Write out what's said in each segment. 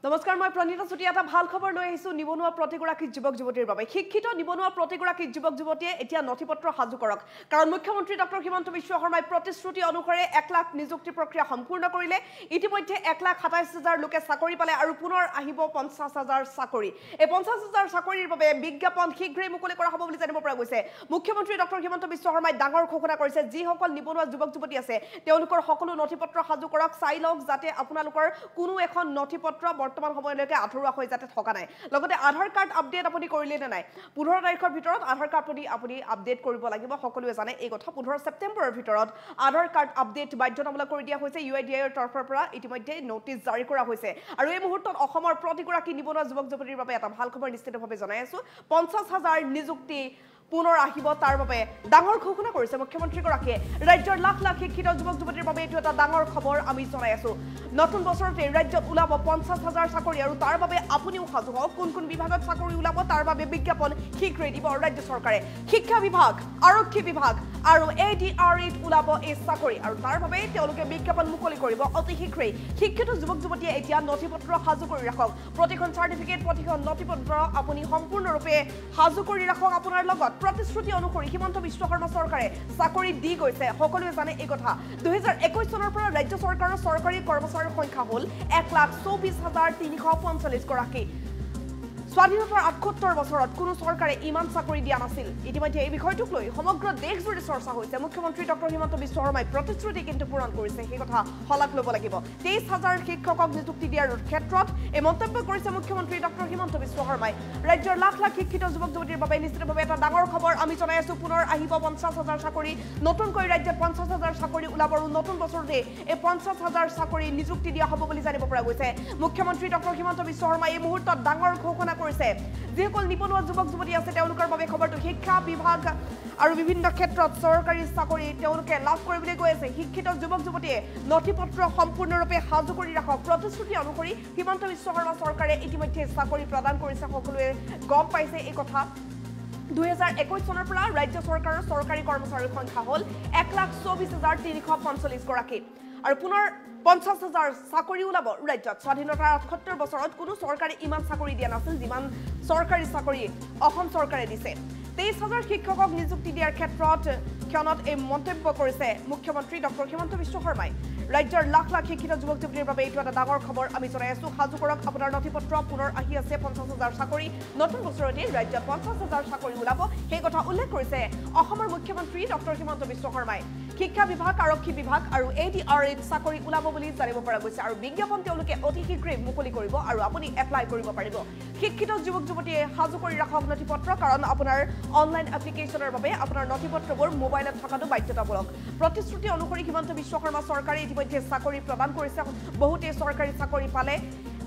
নমস্কাৰ মই প্ৰণীতা চুটিয়া এটা ভাল খবৰ লৈ আহিছো নিবনুৱা প্ৰতিগৰাকী যুৱক যুৱতীৰ বাবে শিক্ষিত নিবনুৱা প্ৰতিগৰাকী যুৱক যুৱতীয়ে এতিয়া নথিপত্ৰ সাজু কৰক কাৰণ মুখ্যমন্ত্ৰী ডক্টৰ হিমন্ত বিশ্ব শৰ্মাই প্ৰতিশ্ৰুতি অনুসৰি 1 লাখ নিযুক্তি প্ৰক্ৰিয়া সম্পূৰ্ণ কৰিলে ইতিমধ্যে 1,27,000 লোকে চাকৰি পালে আৰু পুনৰ আহিব 50,000 চাকৰি এই 50,000 চাকৰিৰ বাবে বিজ্ঞাপন শীঘ্ৰেই মুকলি কৰা হ'ব বুলি জানিব পৰা গৈছে মুখ্যমন্ত্ৰী ডক্টৰ হিমন্ত বিশ্ব শৰ্মাই ডাঙৰ ঘোষণা কৰিছে যিসকল নিবনুৱা যুৱক যুৱতী আছে তেওঁলোকৰ সকলো নথিপত্ৰ সাজু কৰক চাই লওক যাতে আপোনালোকৰ কোনো এখন নথিপত্ৰ বৰ্তমান সময়লৈকে আধৰুৱা হৈ যাতে থকা নাই লগতে আধাৰ কাৰ্ড আপডেট আপুনি কৰিলে নে নাই 15 তাৰিখৰ ভিতৰত আধাৰ কাৰ্ড আপুনি আপডেট কৰিব লাগিব সকলোৱে জানে এই কথা 15 ছেপ্টেম্বৰৰ ভিতৰত আধাৰ কাৰ্ড আপডেট বাধ্যতামূলক কৰি দিয়া হৈছে UIDAIৰ তৰফৰ পৰা ইতিমধ্যে নোটিছ জাৰি কৰা হৈছে আৰু এই মুহূৰ্তত অসমৰ প্ৰতিগৰাকী নিবনুৱা যুৱক যুৱতীৰ বাবে এটা ভাল খবৰ নিশ্চিতভাৱে জনাই আছো 50,000 নিযুক্তি পুনৰ আহিব তাৰ বাবে ডাঙৰ ঘোষণা কৰিছে মুখ্যমন্ত্ৰীগৰাকীয়ে ৰাজ্যৰ লাখ লাখ শিক্ষিত যুৱক যুৱতীৰ বাবে এইটো এটা ডাঙৰ খবৰ আমি জনাই আছো নতুন বছৰতে ৰাজ্যত ওলাব 50,000 চাকৰি আৰু তাৰ বাবে আপুনিও সাজু হওক কোন কোন বিভাগত চাকৰি ওলাব তাৰ বাবে বিজ্ঞাপন শীঘ্ৰেই দিব ৰাজ্য চৰকাৰে শিক্ষা বিভাগ আৰক্ষী বিভাগ আৰু ADREত ওলাব এই চাকৰি আৰু তাৰ বাবে তেওঁলোকে বিজ্ঞাপন মুকলি কৰিব অতি শীঘ্ৰেই শিক্ষিত যুৱক যুৱতীয়ে এতিয়া নথিপত্ৰ সাজু কৰি ৰাখক প্ৰতিখন চাৰ্টিফিকেট প্ৰতিখন নথিপত্ৰ আপুনি সম্পূৰ্ণৰূপে সাজু কৰি ৰাখক আপোনাৰ লগত প্ৰতিশ্ৰুতি অনুসৰি হিমন্ত বিশ্ব শৰ্মা চৰকাৰে চাকৰি দি গৈছে সকলোৱে জানে এই কথা 2021 চনৰ পৰা ৰাজ্য চৰকাৰৰ চৰকাৰী কৰ্মচাৰীৰ সংখ্যা হ'ল 1,24,345 গৰাকী স্বাধীনতাৰ 78 বছৰত কোনো চৰকাৰে ইমান চাকৰি দিয়া নাছিল ইতিমধ্যে এই বিষয়টোক লৈ সমগ্ৰ দেশজুৰি চৰ্চা হৈছে মুখ্যমন্ত্ৰী ডক্টৰ হিমন্ত বিশ্ব শৰ্মাই প্ৰতিশ্ৰুতি কিন্তু পূৰণ কৰিছে সেই কথা হলাক ল'ব লাগিব 23,000 শিক্ষকক নিযুক্তি দিয়াৰ ক্ষেত্ৰত এই মন্তব্য কৰিছে মুখ্যমন্ত্ৰী ডক্টৰ হিমন্ত বিশ্ব শৰ্মাই ৰাজ্যৰ লাখ লাখ শিক্ষিত যুৱক যুৱতীৰ বাবে নিশ্চিতভাৱে এটা ডাঙৰ খবৰ আমি জনাই আছো পুনৰ আহিব 50,000 চাকৰি নতুনকৈ ৰাজ্যত 50,000 চাকৰি ওলাব আৰু নতুন বছৰতে এই 50,000 চাকৰি নিযুক্তি দিয়া হ'ব বুলি জানিব পৰা গৈছে মুখ্যমন্ত্ৰী ডক্টৰ হিমন্ত বিশ্ব শৰ্মাই এই মুহূৰ্তত ডাঙৰ ঘোষণা কৰিছে যিসকল নিবনুৱা যুৱক যুৱতী আছে তেওঁলোকৰ বাবে খবৰটো শিক্ষা বিভাগ আৰু বিভিন্ন ক্ষেত্ৰত চৰকাৰী চাকৰি তেওঁলোকে লাভ কৰিবলৈ গৈ আছে শিক্ষিত যুৱক যুৱতীয়ে নথিপত্ৰ সম্পূৰ্ণৰূপে সাজু কৰি ৰাখক প্ৰতিশ্ৰুতি অনুসৰি হিমন্ত বিশ্ব শৰ্মা চৰকাৰে ইতিমধ্যে চাকৰি প্ৰদান কৰিছে সকলোৱে গম পাইছে এই কথা 2021 চনৰ পৰা ৰাজ্য চৰকাৰৰ চৰকাৰী কৰ্মচাৰীৰ সংখ্যা হ'ল 1,24,345 গৰাকী আৰু পুনৰ 50,000 চাকৰি ওলাব ৰাজ্যত স্বাধীনতাৰ 78 বছৰত কোনো চৰকাৰে ইমান চাকৰি দিয়া নাছিল যিমান চৰকাৰী চাকৰি অসম চৰকাৰে দিছে 23,000 শিক্ষকক নিযুক্তি দিয়াৰ ক্ষেত্ৰত এই মন্তব্য কৰিছে মুখ্যমন্ত্ৰী ডক্টৰ হিমন্ত বিশ্ব শৰ্মাই ৰাজ্যৰ লাখ লাখ শিক্ষিত যুৱক যুৱতীৰ বাবে এইটো এটা ডাঙৰ খবৰ আমি জনাই আছো সাজু কৰক আপোনাৰ নথিপত্ৰ পুনৰ আহি আছে 50,000 চাকৰি নতুন বছৰতে ৰাজ্যত 50,000 চাকৰি ওলাব সেই কথা উল্লেখ কৰিছে অসমৰ মুখ্যমন্ত্ৰী ডক্টৰ হিমন্ত বিশ্ব শৰ্মাই শিক্ষা বিভাগ আৰক্ষী বিভাগ আৰু ADREত চাকৰি ওলাব বুলি জানিব পৰা গৈছে আৰু বিজ্ঞাপন তেওঁলোকে অতি শীঘ্ৰেই মুকলি কৰিব আৰু আপুনি এপ্লাই কৰিব পাৰিব শিক্ষিত যুৱক যুৱতীয়ে সাজু কৰি ৰাখক নথিপত্ৰ কাৰণ আপোনাৰ অনলাইন এপ্লিকেশ্যনৰ বাবে আপোনাৰ নথিপত্ৰবোৰ মোবাইলত থকাটো বাধ্যতামূলক প্ৰতিশ্ৰুতি অনুসৰি হিমন্ত বিশ্ব শৰ্মা চৰকাৰে ইতিমধ্যে চাকৰি প্ৰদান কৰিছে বহুতে চৰকাৰী চাকৰি পালে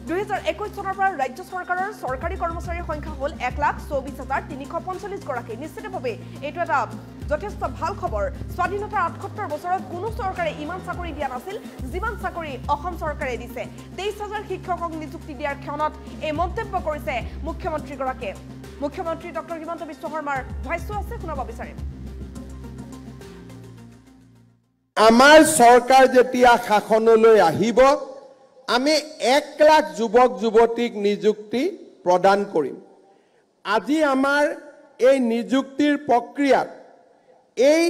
2021 চনৰ পৰা ৰাজ্য চৰকাৰৰ চৰকাৰী কৰ্মচাৰীৰ সংখ্যা হ'ল 1,24,345 গৰাকী নিশ্চিতভাৱে এইটো এটা যথেষ্ট ভাল খবৰ স্বাধীনতাৰ 78 বছৰত কোনো চৰকাৰে ইমান চাকৰি দিয়া নাছিল যিমান চাকৰি অসম চৰকাৰে দিছে 23,000 শিক্ষকক নিযুক্তি দিয়াৰ ক্ষণত এই মন্তব্য কৰিছে মুখ্যমন্ত্ৰীগৰাকীয়ে মুখ্যমন্ত্ৰী ডক্টৰ হিমন্ত বিশ্ব শৰ্মাৰ ভাষ্য আছে শুনাব বিচাৰিম আমাৰ চৰকাৰ যেতিয়া শাসনলৈ আহিব আমি 1 লাখ যুৱক যুৱতীক নিযুক্তি প্ৰদান কৰিম আজি আমাৰ এই নিযুক্তিৰ প্ৰক্ৰিয়াত এই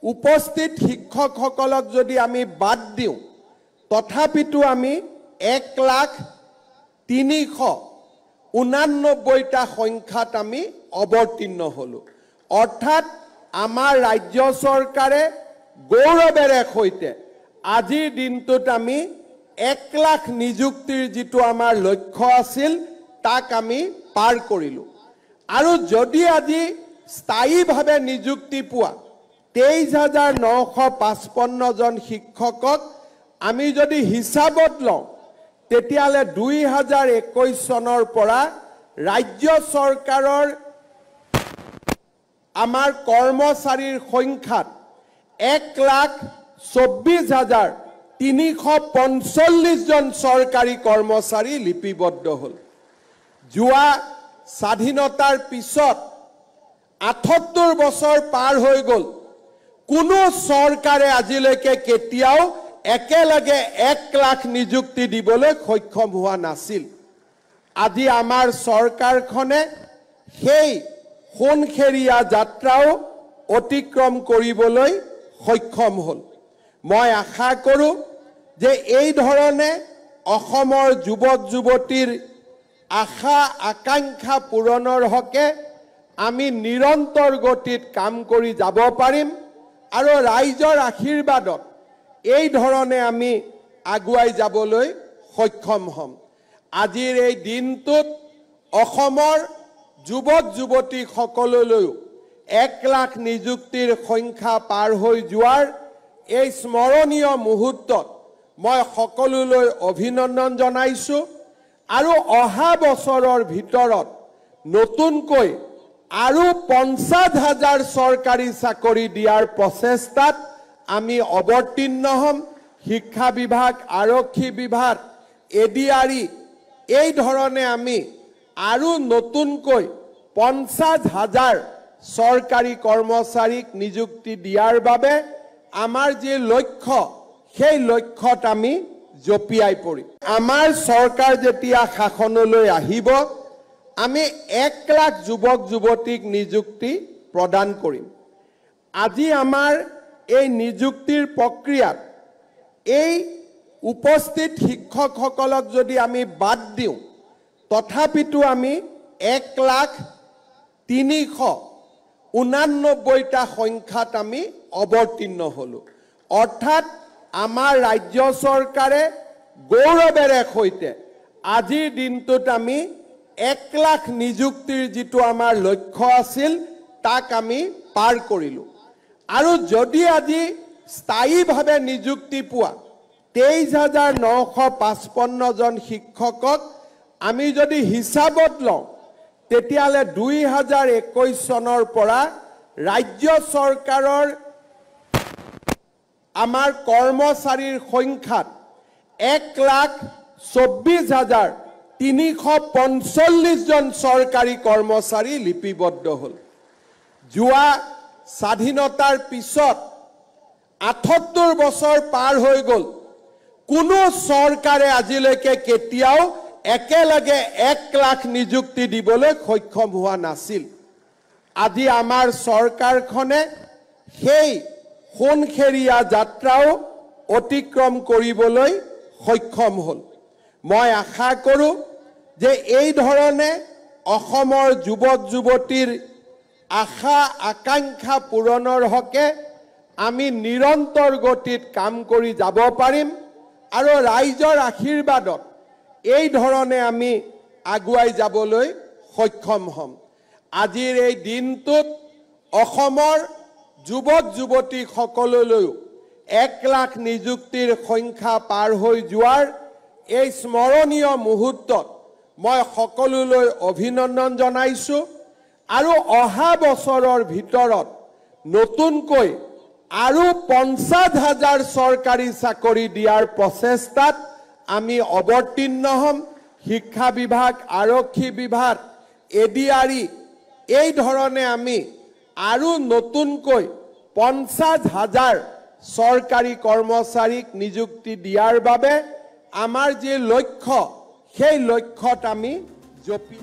উপস্থিত শিক্ষকসকলক যদি আমি বাদ দিওঁ তথাপিতো আমি 1,389টা সংখ্যাত আমি অৱতীৰ্ণ হলো অৰ্থাৎ আমাৰ ৰাজ্য চৰকাৰে গৌৰৱেৰে সৈতে আজিৰ দিনটোত আমি 1 লাখ নিযুক্তিৰ যিটো আমাৰ লক্ষ্য আছিল তাক আমি পাৰ কৰিলো আৰু যদি আজি স্থায়ীভাৱে নিযুক্তি পোৱা 23,955 জন শিক্ষকক আমি যদি হিচাপত লওঁ তেতিয়ালে 2021 চনৰ পৰা ৰাজ্য চৰকাৰৰ আমাৰ কৰ্মচাৰীৰ সংখ্যাত 1,24,345 জন চৰকাৰী কৰ্মচাৰী লিপিবদ্ধ হ'ল যোৱা স্বাধীনতাৰ পিছত 78 বছৰ পাৰ হৈ গ'ল কোনো চৰকাৰে আজিলৈকে কেতিয়াও একেলগে 1 লাখ নিযুক্তি দিবলৈ সক্ষম হোৱা নাছিল আজি আমাৰ চৰকাৰখনে সেই সোণখেৰীয়া যাত্ৰাও অতিক্ৰম কৰিবলৈ সক্ষম হ'ল। মই আশা কৰোঁ যে এই ধৰণে অসমৰ যুৱক যুৱতীৰ আশা আকাংক্ষা পূৰণৰ হকে আমি নিৰন্তৰ গতিত কাম কৰি যাব পাৰিম আৰু ৰাইজৰ আশীৰ্বাদত এই ধৰণে আমি আগুৱাই যাবলৈ সক্ষম হ'ম। আজিৰ এই দিনটোত অসমৰ যুৱক যুৱতীসকললৈও 1 লাখ নিযুক্তিৰ সংখ্যা পাৰ হৈ যোৱাৰ এই স্মৰণীয় মুহূৰ্তত মই সকলোলৈ অভিনন্দন জনাইছোঁ আৰু অহা বছৰৰ ভিতৰত নতুনকৈ আৰু 50,000 চৰকাৰী চাকৰি দিয়াৰ প্ৰচেষ্টাত আমি অৱতীৰ্ণ হ'ম। শিক্ষা বিভাগ, আৰক্ষী বিভাগ, এডিআৰই এই ধৰণে আমি আৰু নতুনকৈ 50,000 চৰকাৰী কৰ্মচাৰীক নিযুক্তি দিয়াৰ বাবে আমাৰ যি লক্ষ্য সেই লক্ষ্যত আমি জপিয়াই পৰিম। আমাৰ চৰকাৰ যেতিয়া শাসনলৈ আহিব আমি 1 লাখ যুৱক যুৱতীক নিযুক্তি প্ৰদান কৰিম। আজি আমাৰ এই নিযুক্তিৰ প্ৰক্ৰিয়াত এই উপস্থিত শিক্ষকসকলক যদি আমি বাদ দিওঁ তথাপিতো আমি 1,389টা সংখ্যাত আমি অৱতীৰ্ণ হ'লোঁ। অৰ্থাৎ আমাৰ ৰাজ্য চৰকাৰে গৌৰৱেৰে সৈতে আজিৰ দিনটোত আমি 1 লাখ নিযুক্তিৰ যিটো আমাৰ লক্ষ্য আছিল তাক আমি পাৰ কৰিলোঁ। আৰু যদি আজি স্থায়ীভাৱে নিযুক্তি পোৱা 23,955 জন শিক্ষকক আমি যদি হিচাপত লওঁ তেতিয়াহ'লে 2021 চনৰ পৰা ৰাজ্য চৰকাৰৰ আমাৰ কৰ্মচাৰীৰ সংখ্যাত 1,24,345 জন চৰকাৰী কৰ্মচাৰী লিপিবদ্ধ হ'ল। যোৱা স্বাধীনতাৰ পিছত 78 বছৰ পাৰ হৈ গ'ল, কোনো চৰকাৰে আজিলৈকে কেতিয়াও একেলগে 1 লাখ নিযুক্তি দিবলৈ সক্ষম হোৱা নাছিল। আজি আমাৰ চৰকাৰখনে সেই সোণখেৰীয়া যাত্ৰাও অতিক্ৰম কৰিবলৈ সক্ষম হ'ল। মই আশা কৰোঁ যে এই ধৰণে অসমৰ যুৱক যুৱতীৰ আশা আকাংক্ষা পূৰণৰ হকে আমি নিৰন্তৰ গতিত কাম কৰি যাব পাৰিম আৰু ৰাইজৰ আশীৰ্বাদত এই ধৰণে আমি আগুৱাই যাবলৈ সক্ষম হ'ম। আজিৰ এই দিনটোত অসমৰ যুৱক যুৱতীসকললৈও 1 লাখ নিযুক্তিৰ সংখ্যা পাৰ হৈ যোৱাৰ এই স্মৰণীয় মুহূৰ্তত মই সকলোলৈ অভিনন্দন জনাইছোঁ আৰু অহা বছৰৰ ভিতৰত নতুনকৈ আৰু 50,000 চৰকাৰী চাকৰি দিয়াৰ প্ৰচেষ্টাত আমি অৱতীৰ্ণ হ'ম। শিক্ষা বিভাগ, আৰক্ষী বিভাগ, এডিআৰই এই ধৰণে আমি আৰু নতুনকৈ 50,000 চৰকাৰী কৰ্মচাৰীক নিযুক্তি দিয়াৰ বাবে আমাৰ যি লক্ষ্য সেই লক্ষ্যত আমি জপি